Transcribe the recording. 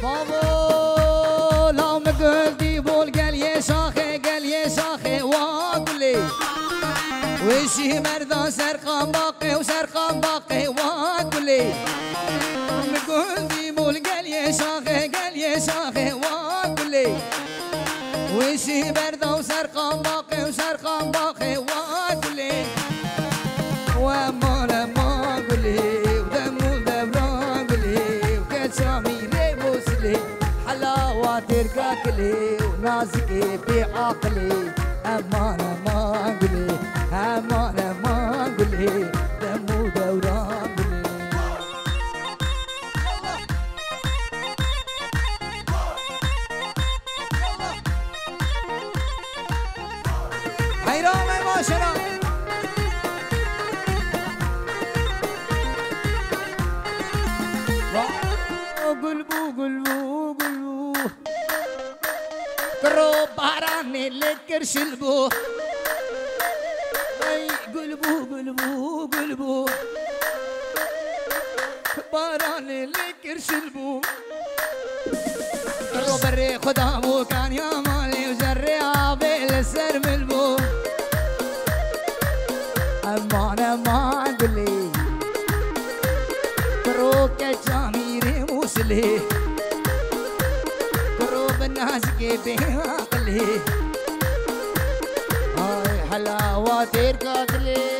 بابا لام قلبي بول قال يا شاخي واقلي وشي مرضى سرقان باقي واقلي قلبي بول قال يا شاخي واقلي وشي مرضى وسرقان باقي واقلي وما ما قلي تركاكلي ونازكي بعقلي أمانة ما قولي أمانة ما قولي دمو دوران قولي حيرام ما شرام قلبو كرو باراني لكر شلبو اي قلبو باراني لكر شلبو كرو بري خدامو كان يا مالي وزري عابل سر ملبو امانة ما قلي كرو كجاميري موسلي الناس كيف عقلي هاي حلاوة تركاكلي